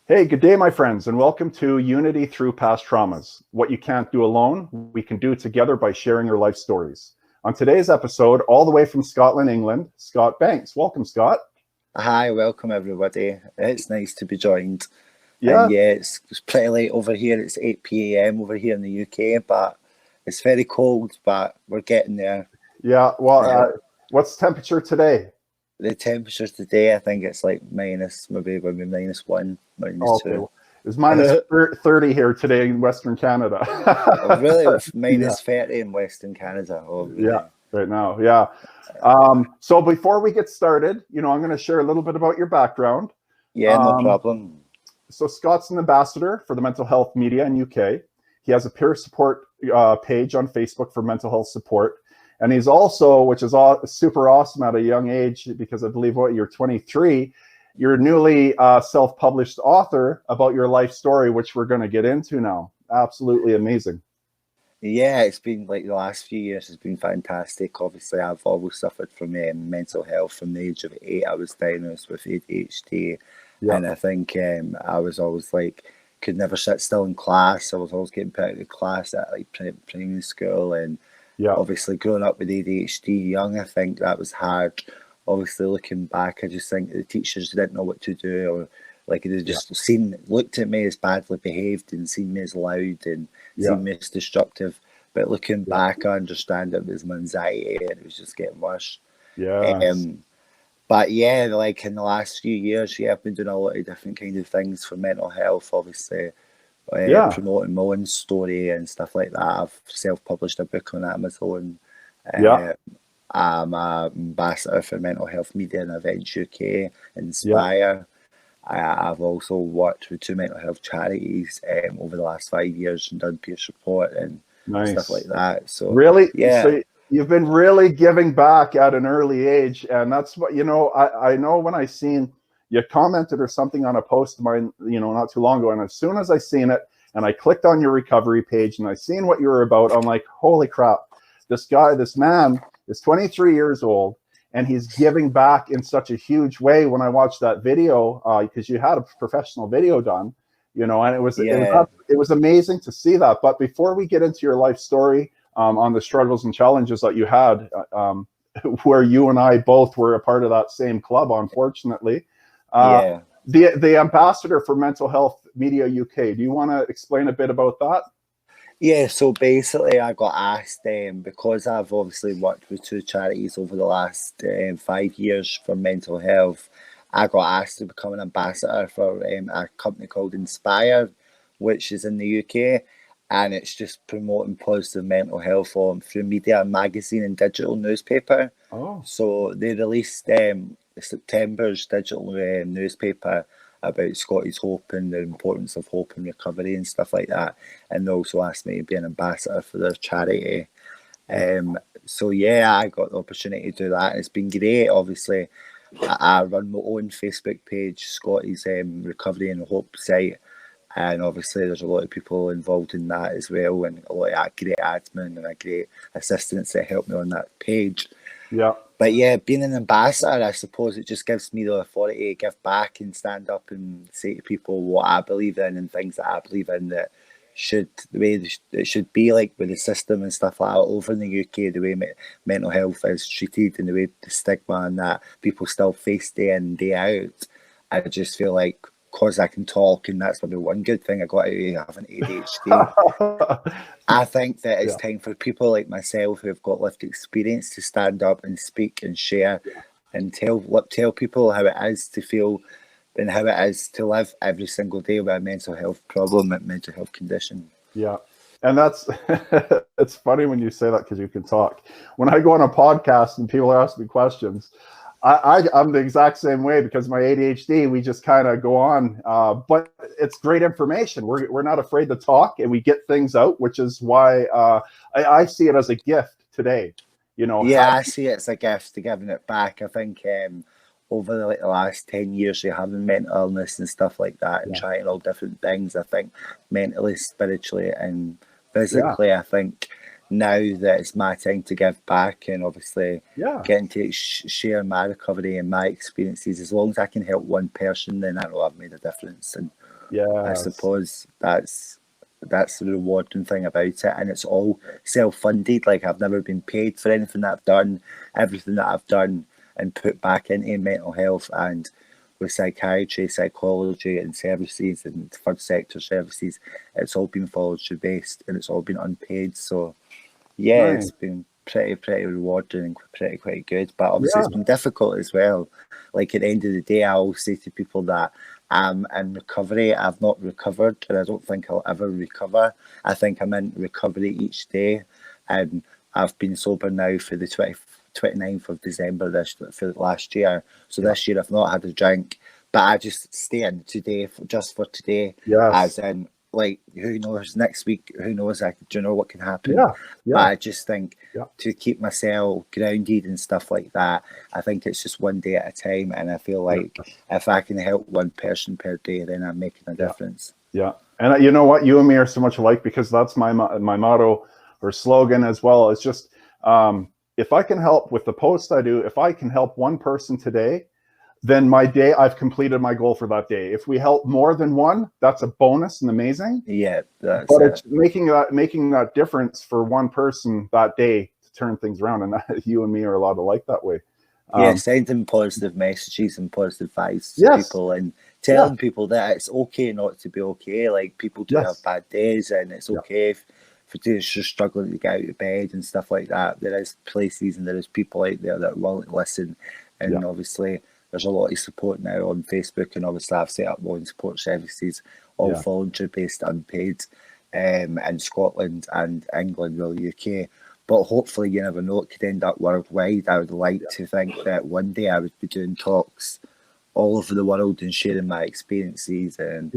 Hey, good day, my friends, and welcome to Unity Through Past Traumas. What you can't do alone, we can do together by sharing your life stories. On today's episode, all the way from Scotland, England, Scott Banks. Welcome, Scott. Hi, welcome everybody. It's nice to be joined. Yeah, And yeah, it's pretty late over here. It's 8 p.m. over here in the UK, but it's very cold, but we're getting there. yeah. Well, Uh, what's the temperature today? the temperatures today, I think it's like maybe minus one, minus Okay, two. well, it's minus 30 here today in Western Canada. Oh, really? Yeah, Minus 30 in Western Canada. Oh, yeah, really? right now, yeah. So before we get started, I'm going to share a little bit about your background. Yeah, no Um, problem. So Scott's an ambassador for the mental health media in UK. He has a peer support page on Facebook for mental health support. And he's also, which is super awesome at a young age, because I believe you're 23, you're a newly self-published author about your life story, which we're going to get into now. Absolutely amazing. Yeah, it's been like the last few years has been fantastic. Obviously, I've always suffered from mental health. From the age of 8, I was diagnosed with ADHD, Yeah, and I think I was always like could never sit still in class. I was always getting put out of class at like primary school, and yeah, obviously growing up with ADHD young, I think that was hard. Obviously, looking back, I just think the teachers didn't know what to do, or like they yeah, just looked at me as badly behaved and seen me as loud and yeah, seen me as destructive. But looking yeah, back, I understand it was my anxiety and it was just getting worse. yes, Um, but yeah, like in the last few years, yeah, I've been doing a lot of different kind of things for mental health. Obviously, yeah, promoting my own story and stuff like that. I've self-published a book on Amazon. yeah, Uh, I'm an ambassador for Mental Health Media and Events UK, yeah, Inspire. I've also worked with two mental health charities over the last 5 years and done peer support and stuff like nice. that. So Really? yeah, So you've been really giving back at an early age. And that's what, I know when I seen you commented or something on a post of mine, not too long ago. And as soon as I seen it and I clicked on your recovery page and I seen what you were about, I'm like, holy crap, this man is 23 years old and he's giving back in such a huge way. When I watched that video, because you had a professional video done, and yeah, it was amazing to see that. But before we get into your life story, on the struggles and challenges that you had, where you and I both were a part of that same club, unfortunately, uh, yeah. the ambassador for Mental Health Media UK. Do you want to explain a bit about that? Yeah, so basically, I got asked because I've obviously worked with two charities over the last 5 years for mental health. I got asked to become an ambassador for a company called Inspire, which is in the UK, and it's just promoting positive mental health through media, magazine, and digital newspaper. Oh, So they released September's digital newspaper about Scottish hope and the importance of hope and recovery and stuff like that. And they also asked me to be an ambassador for their charity. So yeah, I got the opportunity to do that. And it's been great. Obviously, I run my own Facebook page, Scotty's Recovery and Hope site. And obviously, there's a lot of people involved in that as well, and a lot of great admin and a great assistants that help me on that page. yeah. But yeah, being an ambassador, I suppose it just gives me the authority to give back and stand up and say to people what I believe in and things that I believe in that should the way it should be like with the system and stuff like that over in the UK, the way mental health is treated and the way the stigma and that people still face day in day out. I just feel like because I can talk and that's maybe one good thing I got out of having ADHD. I think that it's Yeah, time for people like myself who've got lived experience to stand up and speak and share and tell people how it is to feel and how it is to live every single day with a mental health problem, a mental health condition. yeah. And that's it's funny when you say that because you can talk. When I go on a podcast and people are asking me questions, I'm the exact same way because my ADHD, we just kind of go on. But it's great information. We're not afraid to talk and we get things out, which is why I see it as a gift today. Yeah, I see it as a gift to giving it back. I think over the last 10 years of having mental illness and stuff like that and Yeah, trying all different things, I think mentally, spiritually, and yeah, physically, I think now that it's my time to give back and obviously yeah. getting to share my recovery and my experiences, as long as I can help one person, then I know I've made a difference. And I Yes. suppose that's the rewarding thing about it, and it's all self-funded. Like, I've never been paid for anything that I've done. Everything that I've done and put back into mental health and with psychiatry, psychology and services and third sector services, it's all been voluntary based and it's all been unpaid. So yeah, Nice. it's been pretty rewarding and pretty quite good. But obviously Yeah. it's been difficult as well. Like, at the end of the day, I always say to people that I'm in recovery. I've not recovered, and I don't think I'll ever recover. I think I'm in recovery each day, and I've been sober now for the 29th of December for last year. So Yeah. this year I've not had a drink, but I just stay in today just for today, Yes. as in, like, who knows, next week, who knows, do you know what can happen? Yeah. But Yeah. I just think Yeah. to keep myself grounded and stuff like that, I think it's just one day at a time. And I feel Yeah. like if I can help one person per day, then I'm making a difference. Yeah. And you know what? You and me are so much alike, because that's my motto or slogan as well. It's just, if I can help with the post I do, if I can help one person today, then my day, I've completed my goal for that day. If we help more than one, that's a bonus and amazing. Yeah, that's But it. it's making that difference for one person that day to turn things around. And you and me are a lot alike that way. Yeah, sending positive messages and positive vibes to Yes. people and Yeah. telling people that it's okay not to be okay. Like, people do Yes. have bad days, and it's okay if you're just struggling to get out of bed and stuff like that. There is places and there is people out there that are willing to listen. And obviously there's a lot of support now on Facebook, and obviously I've set up one support services, all voluntary based, unpaid, in Scotland and England, well, UK. But hopefully, you never know, it could end up worldwide. I would like to think that one day I would be doing talks all over the world and sharing my experiences, and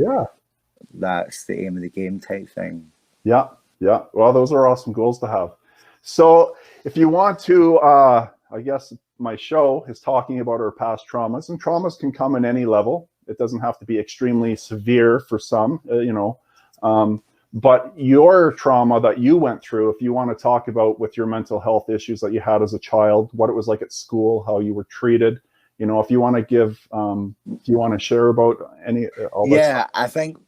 that's the aim of the game type thing. Yeah. Yeah. Well, those are awesome goals to have. So if you want to, I guess my show is talking about our past traumas, and traumas can come in any level. It doesn't have to be extremely severe for some, but your trauma that you went through, if you want to talk about with your mental health issues that you had as a child, what it was like at school, how you were treated, if you want to give, if you want to share about all that stuff. I think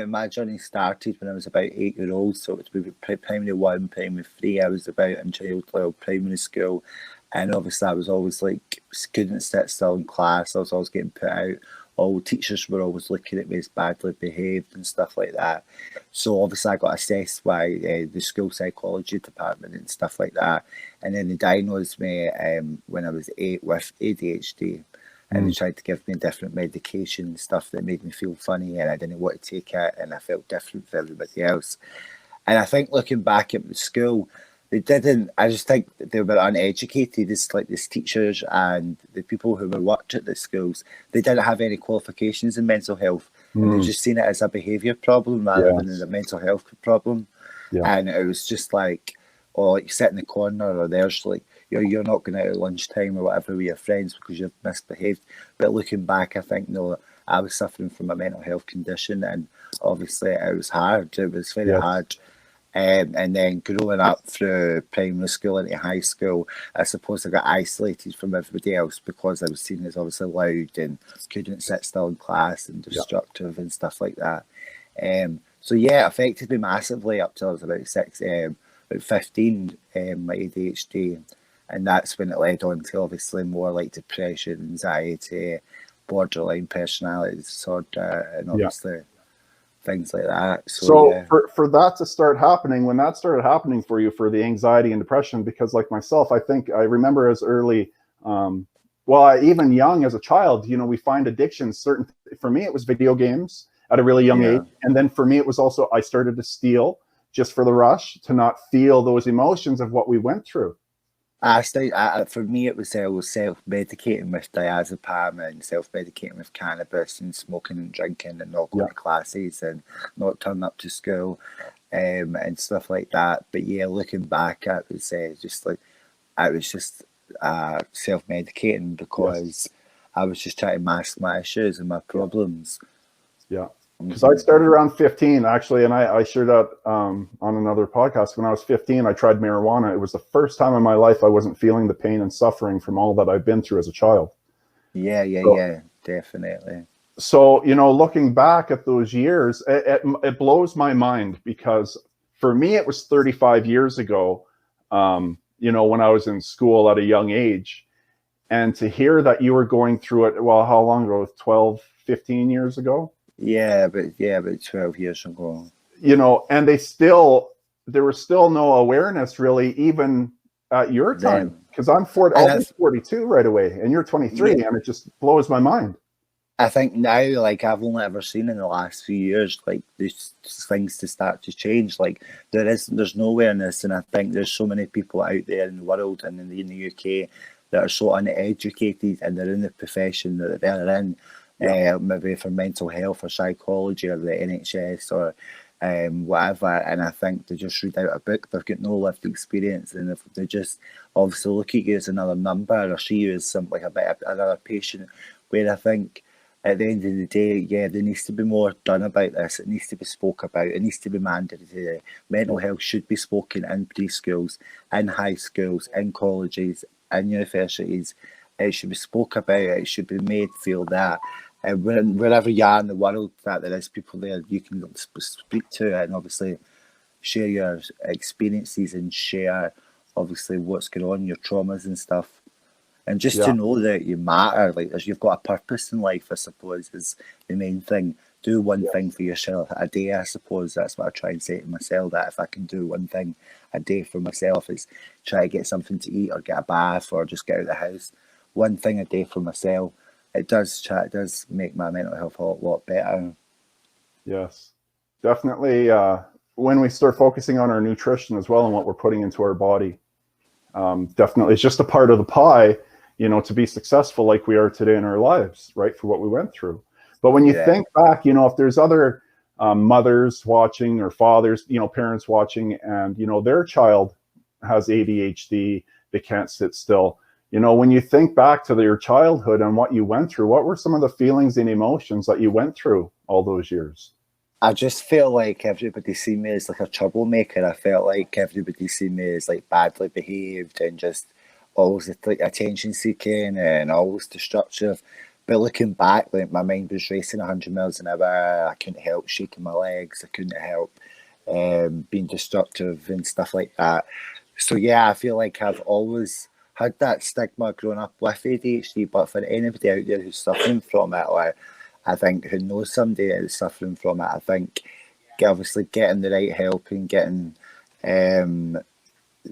my journey started when I was about 8 years old. So it was primary 1, primary 3. I was about in childhood primary school. And obviously I was always like, couldn't sit still in class. I was always getting put out. All teachers were always looking at me as badly behaved and stuff like that. So obviously I got assessed by the school psychology department and stuff like that. And then they diagnosed me when I was 8 with ADHD. And they tried to give me different medication and stuff that made me feel funny, and I didn't want to take it, and I felt different from everybody else. And I think looking back at the school, they didn't. I just think they were uneducated. It's like these teachers and the people who were worked at the schools, they didn't have any qualifications in mental health, and they just seen it as a behaviour problem rather than a mental health problem. And it was just like, oh, you sit in the corner, or there's like, you're not going out at lunchtime or whatever with your friends because you've misbehaved. But looking back, I think, no, I was suffering from a mental health condition, and obviously it was hard. It was very hard. And then growing up through primary school into high school, I suppose I got isolated from everybody else because I was seen as obviously loud and couldn't sit still in class and destructive and stuff like that. So yeah, it affected me massively up till I was about 15, my ADHD. And that's when it led on to obviously more like depression, anxiety, borderline personality disorder, and obviously things like that. So for that to start happening, when that started happening for you, for the anxiety and depression, because like myself, I think I remember as early, even young as a child, we find addictions. For me, it was video games at a really young age. And then for me, it was also, I started to steal just for the rush, to not feel those emotions of what we went through. For me, it was self-medicating with diazepam and self-medicating with cannabis and smoking and drinking and not going to classes and not turning up to school and stuff like that. But yeah, looking back, it was just self-medicating because I was just trying to mask my issues and my problems. Yeah. Because I started around 15, actually, and I shared that on another podcast. When I was 15, I tried marijuana. It was the first time in my life I wasn't feeling the pain and suffering from all that I've been through as a child. Yeah, definitely. So, looking back at those years, it blows my mind, because for me, it was 35 years ago, when I was in school at a young age. And to hear that you were going through it, well, how long ago? 12, 15 years ago? About 12 years ago. And there was still no awareness really, even at your time. Then, Because I'm 40, and I'll be 42 right away, and you're 23, yeah, and it just blows my mind. I think now, like, I've only ever seen in the last few years, like, there's things to start to change. Like, there's no awareness, and I think there's so many people out there in the world and in the UK that are so uneducated, and they're in the profession that they're in, Yeah. maybe for mental health or psychology or the NHS or whatever. And I think they just read out a book, they've got no lived experience, and if they just obviously look at you as another number or see you as some like a bit another patient, where I think at the end of the day, yeah, there needs to be more done about this. It needs to be spoke about. It needs to be mandated. Mental health should be spoken in preschools, in high schools, in colleges, in universities. It should be spoke about. It should be made feel that wherever you are in the world, that there is people there you can speak to, and obviously share your experiences and share obviously what's going on, your traumas and stuff. And just to Yeah. know that you matter, like you've got a purpose in life, I suppose, is the main thing. Do one thing Yes. for yourself a day, I suppose. That's what I try and say to myself, that if I can do one thing a day for myself, is try to get something to eat or get a bath or just get out of the house. One thing a day for myself. It does make my mental health a lot better. Yes. Definitely. When we start focusing on our nutrition as well and what we're putting into our body, definitely it's just a part of the pie, to be successful like we are today in our lives, right? For what we went through. But when you Yeah. think back, if there's other mothers watching, or fathers, parents watching, and, their child has ADHD, they can't sit still. When you think back to your childhood and what you went through, what were some of the feelings and emotions that you went through all those years? I just felt like everybody seen me as like a troublemaker. I felt like everybody seen me as like badly behaved and just always like attention seeking and always destructive. But looking back, like my mind was racing 100 miles an hour. I couldn't help shaking my legs. I couldn't help being destructive and stuff like that. So yeah, I feel like I've always had that stigma growing up with ADHD. But for anybody out there who's suffering from it, or I think who knows somebody that is suffering from it, I think obviously getting the right help and um,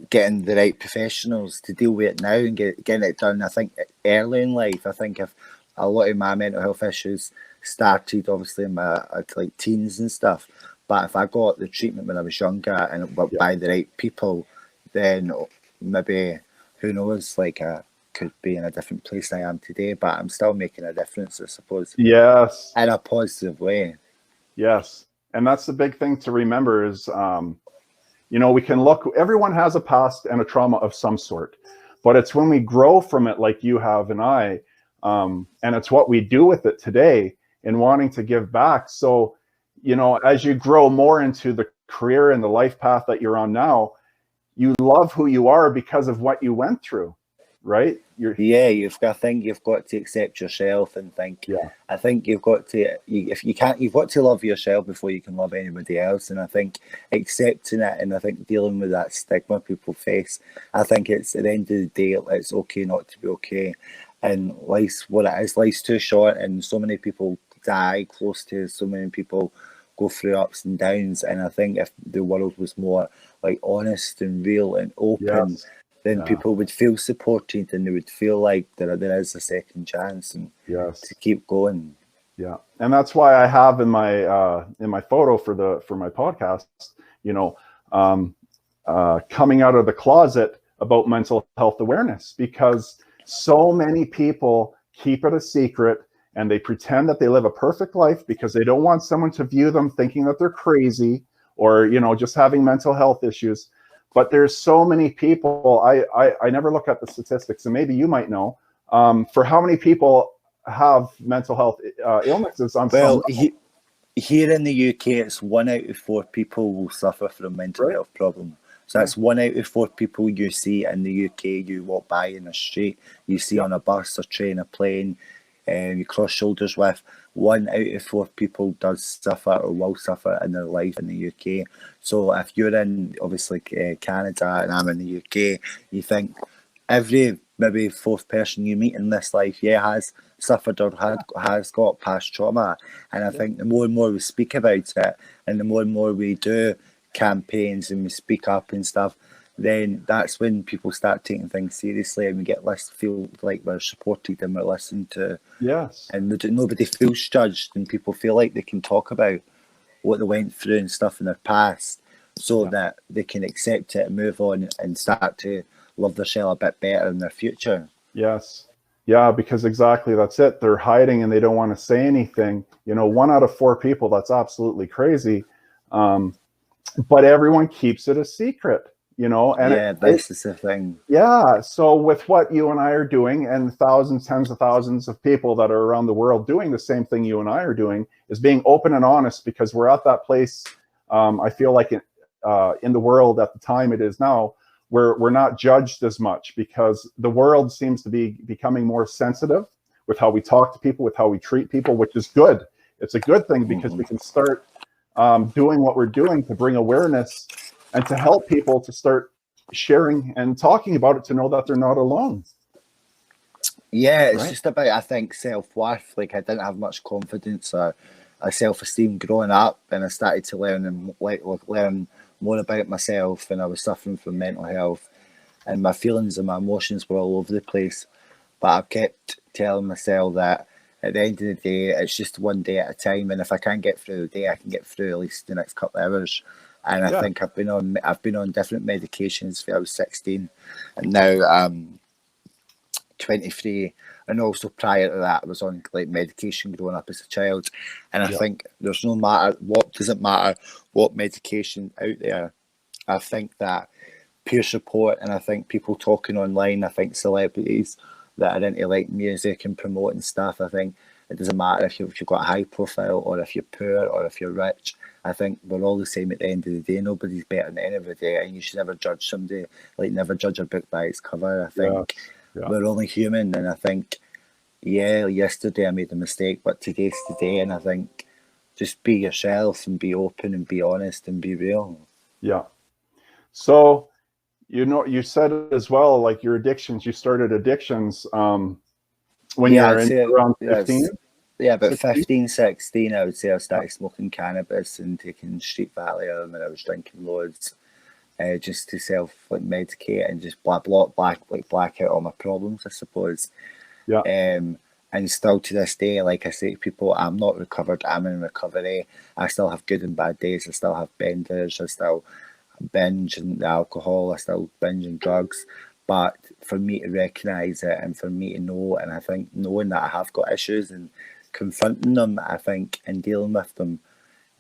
getting the right professionals to deal with it now and getting it done. I think early in life, I think if a lot of my mental health issues started obviously in my like teens and stuff, but if I got the treatment when I was younger and Yeah. by the right people, then maybe who knows, like I could be in a different place I am today, but I'm still making a difference, I suppose, Yes. in a positive way. Yes. And that's the big thing to remember is, we can look, everyone has a past and a trauma of some sort, but it's when we grow from it, like you have and I, and it's what we do with it today in wanting to give back. So, as you grow more into the career and the life path that you're on now, you love who you are because of what you went through, right? Yeah, I think you've got to accept yourself and think. Yeah. I think you've got to. If you can't, you've got to love yourself before you can love anybody else. And I think accepting it, and I think dealing with that stigma people face. I think it's at the end of the day, it's okay not to be okay. And life's what it is. Life's too short, and so many people die close to us. So many people go through ups and downs. And I think if the world was more like honest and real and open, Yes. then Yeah. people would feel supported and they would feel like there is a second chance and to Yes. keep going. Yeah. And that's why I have in my photo for my podcast, you know, um, coming out of the closet about mental health awareness, because so many people keep it a secret and they pretend that they live a perfect life because they don't want someone to view them thinking that they're crazy or, just having mental health issues. But there's so many people, I never look at the statistics, and maybe you might know, for how many people have mental health illnesses on some Well, level, here in the UK, it's 1 out of 4 people will suffer from a mental right? health problem. So that's 1 out of 4 people you see in the UK. You walk by in the street, you see Yeah. on a bus, a train, a plane. you cross shoulders with. 1 out of 4 people does suffer or will suffer in their life in the UK. So if you're in, obviously, Canada and I'm in the UK, you think every maybe 4th person you meet in this life, has suffered or has got past trauma. And I think the more and more we speak about it, and the more and more we do campaigns and we speak up and stuff, then that's when people start taking things seriously, and we get feel like we're supported and we're listened to. Yes. And nobody feels judged, and people feel like they can talk about what they went through and stuff in their past, so that they can accept it and move on and start to love themselves a bit better in their future. Yes. Yeah, because exactly that's it. They're hiding and they don't want to say anything. 1 out of 4 people, that's absolutely crazy. But everyone keeps it a secret, and this is the thing. Yeah. So with what you and I are doing, and thousands, tens of thousands of people that are around the world doing the same thing you and I are doing, is being open and honest, because we're at that place. I feel like in the world at the time it is now, where we're not judged as much, because the world seems to be becoming more sensitive with how we talk to people, with how we treat people, which is good. It's a good thing, because we can start doing what we're doing to bring awareness and to help people to start sharing and talking about it, to know that they're not alone. Yeah, it's just about, I think, self-worth. Like, I didn't have much confidence or self-esteem growing up, and I started to learn more about myself, and I was suffering from mental health, and my feelings and my emotions were all over the place. But I've kept telling myself that at the end of the day, it's just one day at a time, and if I can't get through the day, I can get through at least the next couple of hours. And I think I've been on different medications since I was 16, and now I'm 23. And also prior to that, I was on medication growing up as a child. And I think there's no matter what, doesn't matter what medication out there. I think that peer support, and I think people talking online, I think celebrities that are into music and promoting stuff, I think it doesn't matter if you've got a high profile or if you're poor or if you're rich. I think we're all the same at the end of the day. Nobody's better than anybody, and you should never judge somebody, never judge a book by its cover. I think we're only human, and I think, yesterday I made a mistake, but today's today, and I think just be yourself and be open and be honest and be real. Yeah. So, you said as well, like your addictions, you started addictions when you were around 15? Yeah, about 15, 16, I would say I started smoking cannabis and taking street Valium, and I was drinking loads just to self-medicate and just black out all my problems, I suppose. Yeah. And still to this day, like I say to people, I'm not recovered, I'm in recovery. I still have good and bad days, I still have benders, I still binge in alcohol, I still binge in drugs. But for me to recognise it and for me to know, and I think knowing that I have got issues and confronting them, I think, and dealing with them,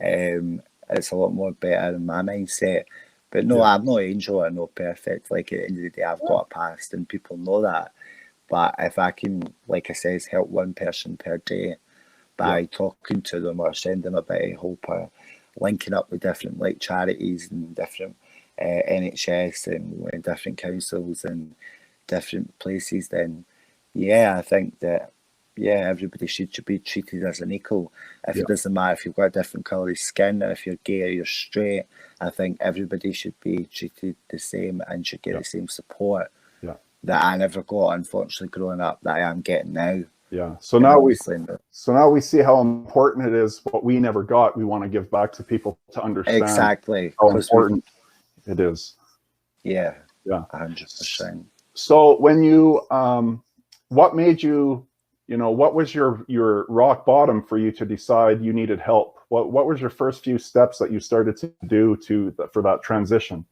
it's a lot more better in my mindset. But no, I'm no angel, I'm not perfect. Like, at the end of the day, I've got a past, and people know that. But if I can, like I says, help one person per day by talking to them or sending them a bit of hope, or linking up with different charities and different NHS and different councils and different places, then I think that everybody should be treated as an equal. It doesn't matter if you've got a different colour of skin, or if you're gay or you're straight. I think everybody should be treated the same and should get the same support that I never got, unfortunately, growing up, that I am getting now. Yeah. So now we see how important it is. What we never got, we want to give back to people to understand how important it is. Yeah. 100%. So when you, what made you, what was your rock bottom for you to decide you needed help? What was your first few steps that you started to do for that transition?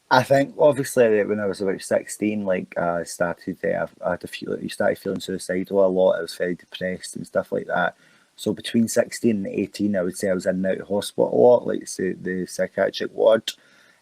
I think obviously when I was about 16, I started you started feeling suicidal a lot. I was very depressed and stuff like that. So between 16 and 18, I would say I was in and out of hospital a lot, like the psychiatric ward,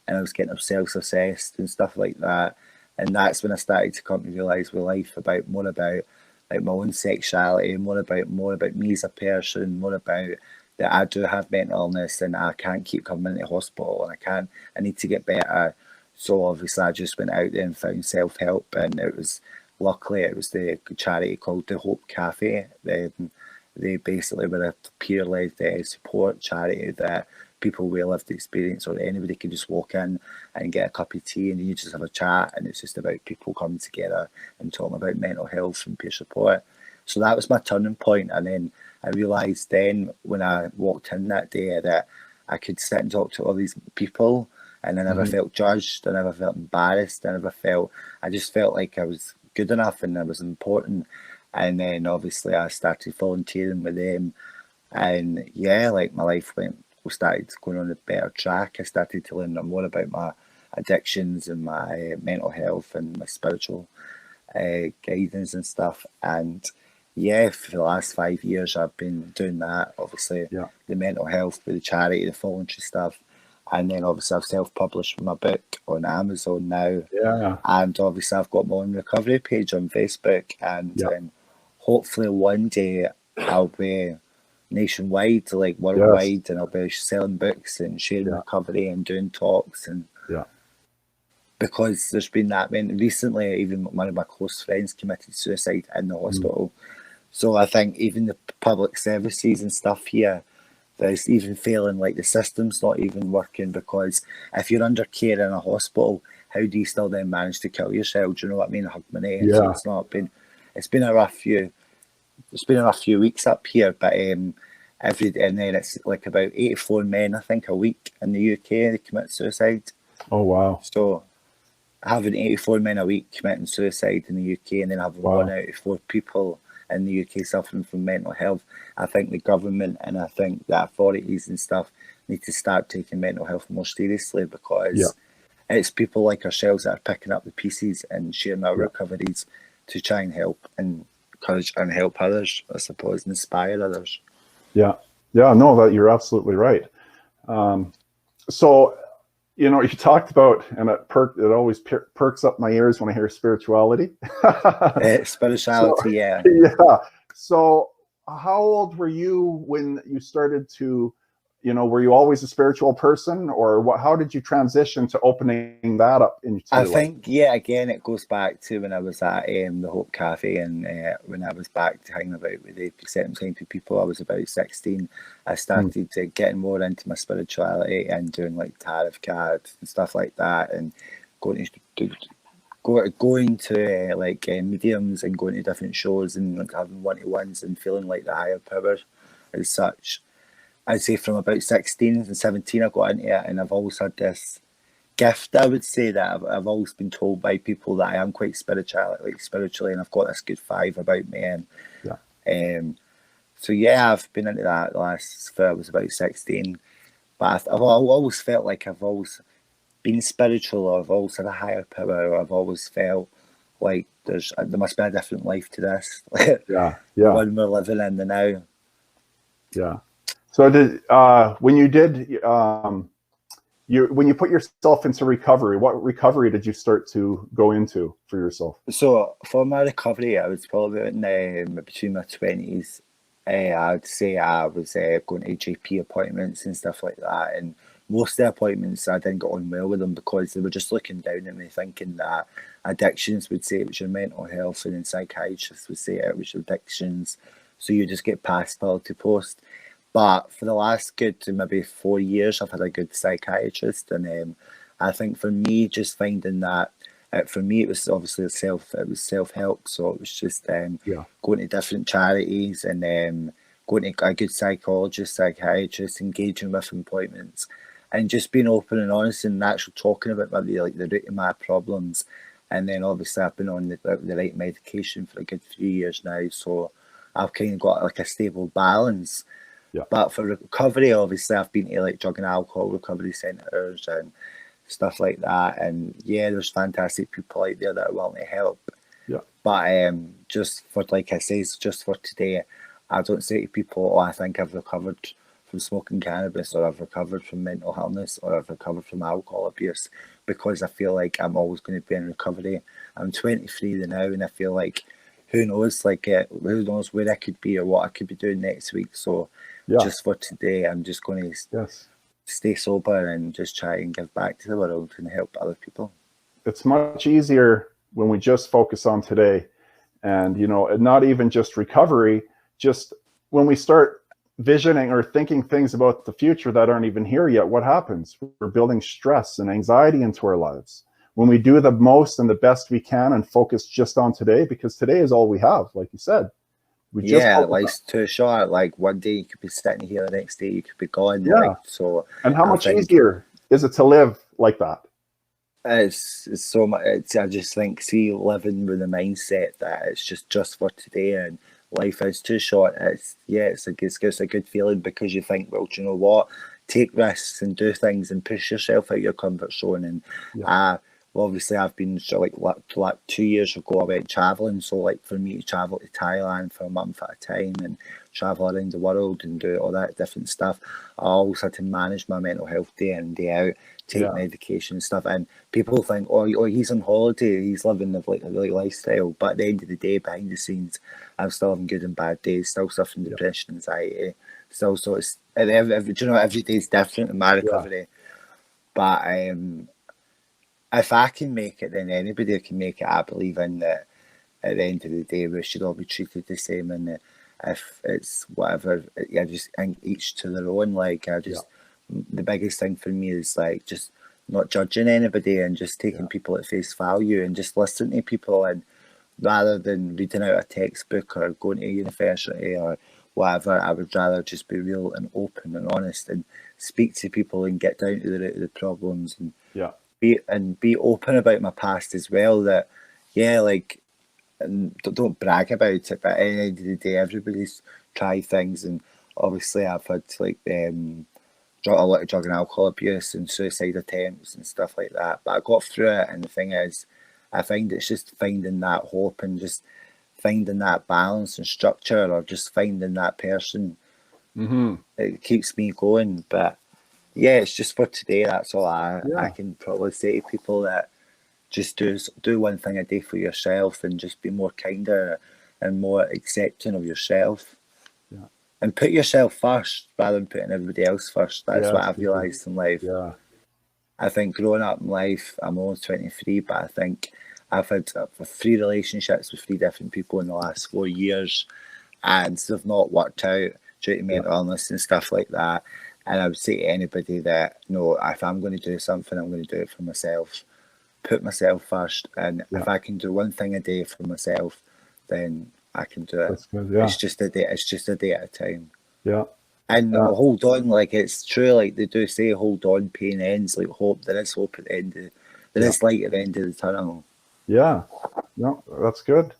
and I was getting self-assessed and stuff like that. And that's when I started to come to realise my life more about my own sexuality, more about me as a person, more about that I do have mental illness and I can't keep coming into hospital, and I need to get better. So obviously I just went out there and found self-help, and it was luckily it was the charity called the Hope Cafe. They basically were a peer-led support charity that people with lived experience or anybody can just walk in and get a cup of tea and you just have a chat, and it's just about people coming together and talking about mental health and peer support. So that was my turning point, and then I realised then when I walked in that day that I could sit and talk to all these people, and I never felt judged, I never felt embarrassed, I just felt like I was good enough and I was important. And then obviously I started volunteering with them, and yeah, like my life started going on a better track. I started to learn more about my addictions and my mental health and my spiritual guidance and stuff. And yeah, for the last 5 years I've been doing that. Obviously, Yeah. the mental health with the charity, the voluntary stuff, and then obviously I've self-published my book on Amazon now. Yeah. And obviously I've got my own recovery page on Facebook, and Yeah. hopefully one day I'll be nationwide, like Yes. worldwide, and I'll be selling books and sharing Yeah. recovery and doing talks. And Yeah. because there's been that many recently, even one of my close friends committed suicide in the hospital. So I think even the public services and stuff here, there's even feeling like the system's not even working, because if you're under care in a hospital, how do you still then manage to kill yourself? Do you know what I mean? Hug my neck. Yeah. So it's been a rough few weeks up here, but and then it's like about 84 men, I think, a week in the UK they commit suicide. Oh wow. So having 84 men a week committing suicide in the UK, and then having 1 out of 4 people in the UK suffering from mental health, I think the government and I think the authorities and stuff need to start taking mental health more seriously, because it's people like ourselves that are picking up the pieces and sharing our recoveries to try and help and encourage and help others, I suppose, and inspire others. Yeah. No, that you're absolutely right. So, you know, you talked about, and it always perks up my ears when I hear spirituality. Spirituality, yeah. Yeah. So, how old were you when you started to, you know, were you always a spiritual person, or what? How did you transition to opening that up into your life? I think, yeah, again, it goes back to when I was at the Hope Cafe, and when I was back to hanging about with the same people. I was about 16. I started getting more into my spirituality and doing like tarot cards and stuff like that, and going to mediums and going to different shows and like having one-to-ones and feeling like the higher power as such. I'd say from about 16 and 17 I got into it, and I've always had this gift, I would say, that I've always been told by people that I am quite spiritually, and I've got this good vibe about me. And so yeah, I've been into that I was about 16. But I've always felt like I've always been spiritual, or I've always had a higher power, or I've always felt like there must be a different life to this. Yeah. The one we're living in the now. Yeah. So when you put yourself into recovery, what recovery did you start to go into for yourself? So for my recovery, I was probably between my 20s. I'd say I was going to GP appointments and stuff like that, and most of the appointments I didn't get on well with them, because they were just looking down at me, thinking that addictions would say it was your mental health, and then psychiatrists would say it was your addictions, so you just get passed pill to post. But for the last good maybe 4 years, I've had a good psychiatrist, and I think for me, just finding that, for me, it was obviously self-help. So it was just going to different charities and going to a good psychologist, psychiatrist, engaging with appointments, and just being open and honest and actually talking about maybe like the root of my problems. And then obviously I've been on the right medication for a good 3 years now, so I've kind of got like a stable balance. But for recovery, obviously, I've been to like drug and alcohol recovery centres and stuff like that. And yeah, there's fantastic people out there that are willing to help. But just for, like I say, just for today, I don't say to people, oh, I think I've recovered from smoking cannabis, or I've recovered from mental illness, or I've recovered from alcohol abuse, because I feel like I'm always going to be in recovery. I'm 23 now, and I feel like who knows where I could be or what I could be doing next week. So just for today, I'm just going to stay sober and just try and give back to the world and help other people. It's much easier when we just focus on today, and not even just recovery, just when we start visioning or thinking things about the future that aren't even here yet, what happens? We're building stress and anxiety into our lives. When we do the most and the best we can and focus just on today, because today is all we have, like you said. Life's too short. Like one day you could be sitting here, the next day you could be gone. Yeah. So. And how much easier is it to live like that? It's so much. I just think, living with the mindset that it's just for today, and life is too short. It's a good feeling, because you think, well, do you know what? Take risks and do things and push yourself out your comfort zone. And well, obviously, I've been like 2 years ago, I went traveling. So like for me to travel to Thailand for a month at a time and travel around the world and do all that different stuff, I always had to manage my mental health day in and day out, take medication and stuff. And people think, oh, he's on holiday, he's living the lifestyle. But at the end of the day, behind the scenes, I'm still having good and bad days, still suffering depression, anxiety, still. So it's every day is different in my recovery. But if I can make it, then anybody can make it. I believe in that. At the end of the day, we should all be treated the same, and if it's whatever, I just think each to their own. The biggest thing for me is like just not judging anybody and just taking people at face value and just listening to people, and rather than reading out a textbook or going to university or whatever, I would rather just be real and open and honest and speak to people and get down to the root of the problems and be open about my past as well. That and don't brag about it, but at the end of the day, everybody's tried things, and obviously I've had a lot of drug and alcohol abuse and suicide attempts and stuff like that, but I got through it. And the thing is, I find it's just finding that hope and just finding that balance and structure, or just finding that person. It keeps me going. But it's just for today. That's all I can probably say to people, that just do one thing a day for yourself and just be more kinder and more accepting of yourself. And put yourself first rather than putting everybody else first. That's what I've realised in life. I think growing up in life, I'm only 23, but I think I've had 3 relationships with 3 different people in the last 4 years, and they've not worked out due to mental illness and stuff like that. And I would say to anybody that, no, if I'm going to do something, I'm going to do it for myself. Put myself first, and if I can do one thing a day for myself, then I can do it. That's good, It's just a day. It's just a day at a time. And Yeah. hold on, like it's true, like they do say, hold on, pain ends. Like hope, there is hope at the end. There is light at the end of the tunnel. Yeah, no, that's good.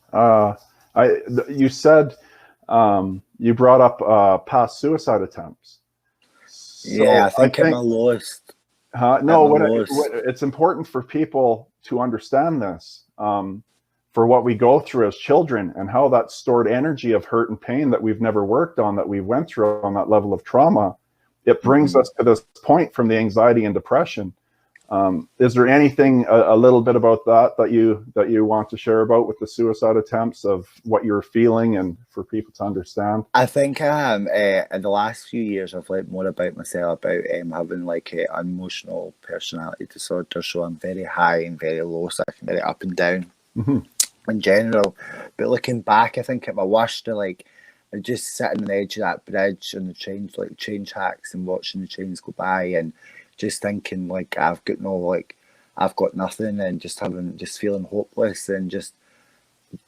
You said you brought up past suicide attempts. So I think at my lowest. It's important for people to understand this, for what we go through as children and how that stored energy of hurt and pain that we've never worked on, that we went through on that level of trauma, it brings us to this point from the anxiety and depression. Is there anything a little bit about that you want to share about with the suicide attempts, of what you're feeling and for people to understand? I think in the last few years I've learned more about myself, about having like an emotional personality disorder. So I'm very high and very low, so I can very up and down in general. But looking back, I think at my worst, I'm just sitting on the edge of that bridge on the trains, like train tracks, and watching the trains go by, and just thinking like I've got nothing, and just feeling hopeless, and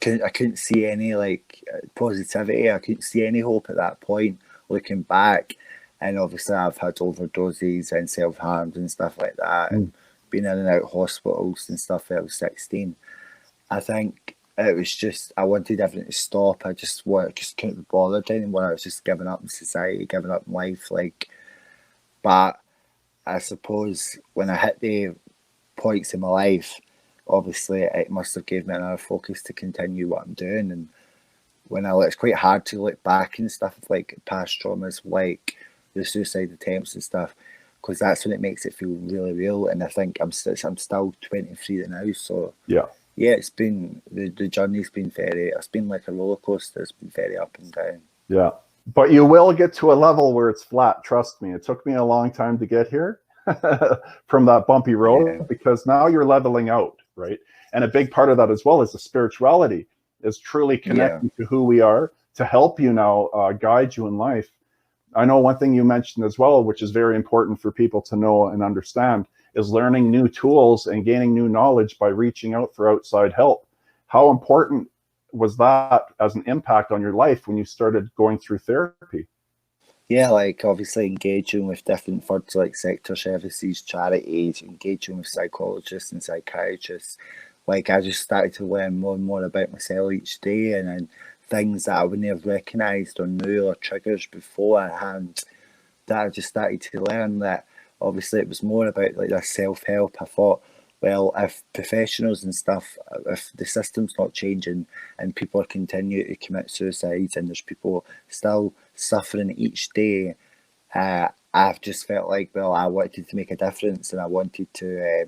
I couldn't see any like positivity. I couldn't see any hope at that point looking back. And obviously I've had overdoses and self-harmed and stuff like that, and been in and out of hospitals and stuff. I was 16. I think it was just, I wanted everything to stop. I just couldn't be bothered anymore. I was just giving up in society, giving up in life. But I suppose when I hit the points in my life, obviously it must have given me another focus to continue what I'm doing. And it's quite hard to look back and stuff, like past traumas, like the suicide attempts and stuff, because that's when it makes it feel really real. And I think I'm still 23 now, so it's been, the journey's been it's been like a roller coaster. It's been very up and down. Yeah. But you will get to a level where it's flat. Trust me. It took me a long time to get here from that bumpy road, because now you're leveling out, right? And a big part of that as well is the spirituality, is truly connecting to who we are to help you now, guide you in life. I know one thing you mentioned as well, which is very important for people to know and understand, is learning new tools and gaining new knowledge by reaching out for outside help. How important was that as an impact on your life when you started going through therapy? Yeah, like obviously engaging with different first like sector services, charities, engaging with psychologists and psychiatrists. Like I just started to learn more and more about myself each day, and things that I wouldn't have recognised or knew or triggers beforehand that I just started to learn. That obviously it was more about like this self-help. I thought, well, if professionals and stuff, if the system's not changing and people are continuing to commit suicides and there's people still suffering each day, I've just felt like, well, I wanted to make a difference, and I wanted to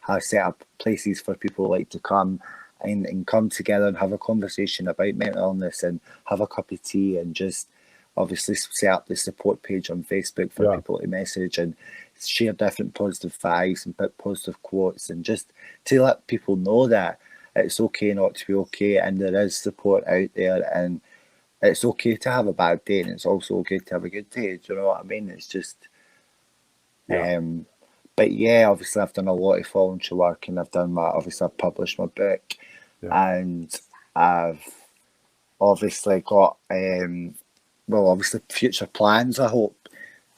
have set up places for people like to come and come together and have a conversation about mental illness and have a cup of tea, and just obviously set up the support page on Facebook for people to message and share different positive vibes and put positive quotes, and just to let people know that it's okay not to be okay, and there is support out there, and it's okay to have a bad day, and it's also okay to have a good day. Do you know what I mean? It's just, but yeah, obviously I've done a lot of voluntary work, and I've published my book, and I've obviously got, obviously future plans, I hope,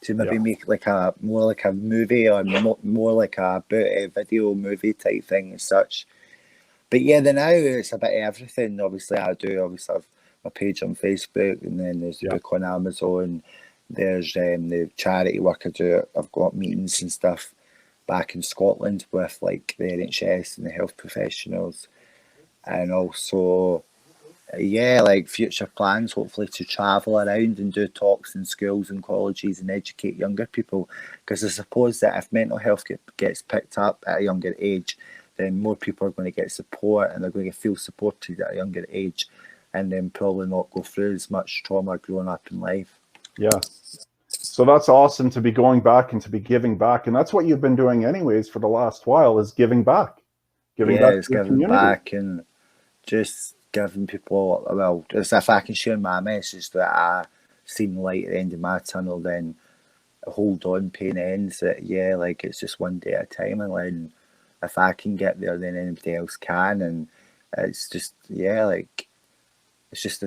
to maybe make like a more like a movie, or more like a video movie type thing as such. But yeah, then now it's a bit of everything. Obviously I have my page on Facebook, and then there's the book on Amazon. There's the charity work I do. I've got meetings and stuff back in Scotland with like the NHS and the health professionals, and also like future plans, hopefully, to travel around and do talks in schools and colleges and educate younger people, because I suppose that if mental health gets picked up at a younger age, then more people are going to get support, and they're going to feel supported at a younger age, and then probably not go through as much trauma growing up in life. Yeah. So that's awesome to be going back and to be giving back. And that's what you've been doing anyways for the last while, is giving back. Giving back to the community. Back and just giving people, well, as if I can share my message that I seen light at the end of my tunnel, then hold on, pain ends. That like it's just one day at a time, and then if I can get there, then anybody else can. And it's just like it's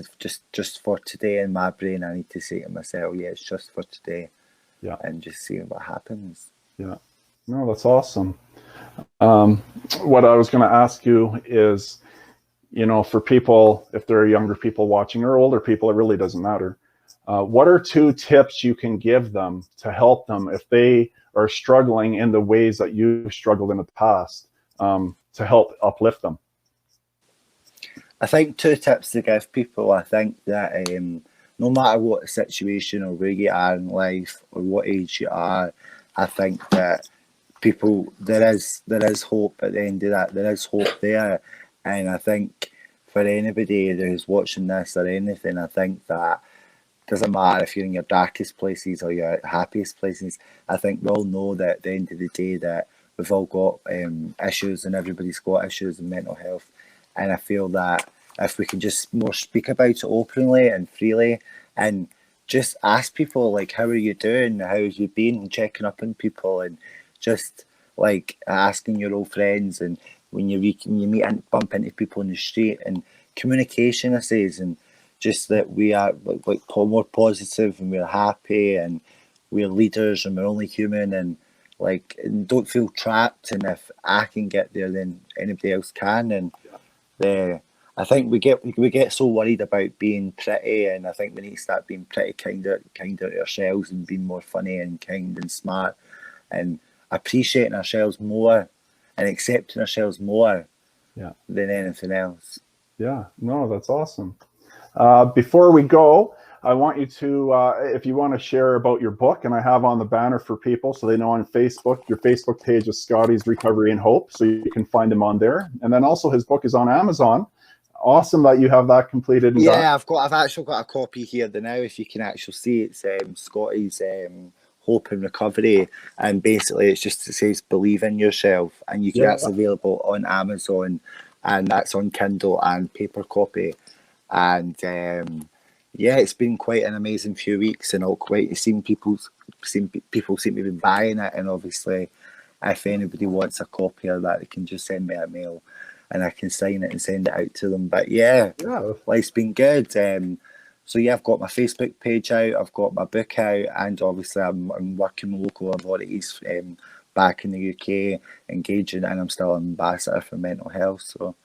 just for today. In my brain, I need to say to myself, it's just for today, and just see what happens. No, that's awesome. What I was going to ask you is, for people, if there are younger people watching or older people, it really doesn't matter. What are 2 tips you can give them to help them if they are struggling in the ways that you struggled in the past, to help uplift them? I think 2 tips to give people. I think that no matter what the situation or where you are in life or what age you are, I think that people, there is hope at the end of that. There is hope there. And I think for anybody who's watching this or anything, I think that doesn't matter if you're in your darkest places or your happiest places. I think we all know that at the end of the day that we've all got issues, and everybody's got issues in mental health. And I feel that if we can just more speak about it openly and freely, and just ask people, like, how are you doing? How have you been? And checking up on people, and just like asking your old friends, and when you meet and bump into people in the street, and communication, I says, and just that we are like more positive, and we're happy, and we're leaders, and we're only human, and like, and don't feel trapped. And if I can get there, then anybody else can. And I think we get so worried about being pretty, and I think we need to start being pretty kinder to ourselves, and being more funny and kind and smart, and appreciating ourselves more and accepting ourselves more than anything else. No, that's awesome. Before we go, I want you to, if you want to share about your book, and I have on the banner for people so they know on Facebook, your Facebook page is Scotty's Recovery and Hope, so you can find him on there. And then also his book is on Amazon. Awesome that you have that completed. And I've actually got a copy here now. If you can actually see, it's Scotty's Hope and Recovery, and basically it says believe in yourself, and that's available on Amazon, and that's on Kindle and paper copy. And yeah, it's been quite an amazing few weeks, and people seem to be buying it. And obviously, if anybody wants a copy of that, they can just send me a mail, and I can sign it and send it out to them. But yeah, life's been good. So yeah, I've got my Facebook page out, I've got my book out, and obviously I'm working with local authorities back in the UK, engaging, and I'm still an ambassador for mental health. So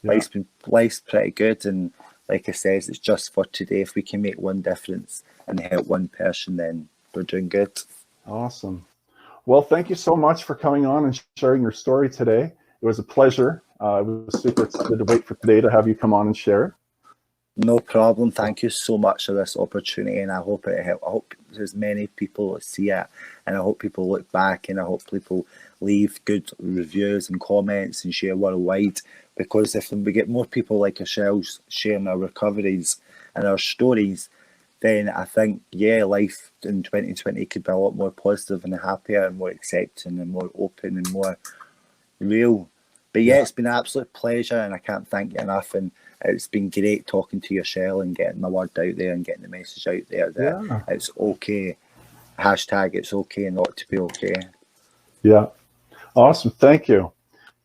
life's pretty good, and like I says, it's just for today. If we can make one difference and help one person, then we're doing good. Awesome. Well, thank you so much for coming on and sharing your story today. It was a pleasure. I was super excited to wait for today to have you come on and share. No problem. Thank you so much for this opportunity, and I hope it helps. I hope there's many people that see it, and I hope people look back, and I hope people leave good reviews and comments and share worldwide, because if we get more people like yourselves sharing our recoveries and our stories, then I think, life in 2020 could be a lot more positive and happier and more accepting and more open and more real. But it's been an absolute pleasure, and I can't thank you enough. And it's been great talking to you, Shell, and getting my word out there and getting the message out there that it's okay. Hashtag it's okay not to be okay. Yeah. Awesome. Thank you.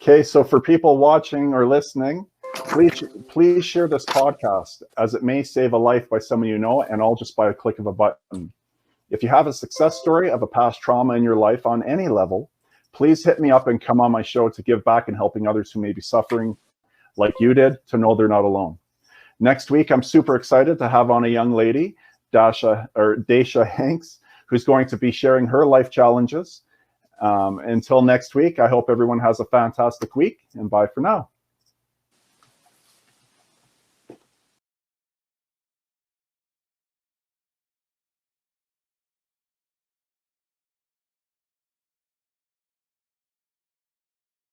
Okay, so for people watching or listening, please share this podcast, as it may save a life by someone you know, and all just by a click of a button. If you have a success story of a past trauma in your life on any level, please hit me up and come on my show to give back and helping others who may be suffering like you did, to know they're not alone. Next week, I'm super excited to have on a young lady, Daisha Hanks, who's going to be sharing her life challenges. Until next week, I hope everyone has a fantastic week, and bye for now.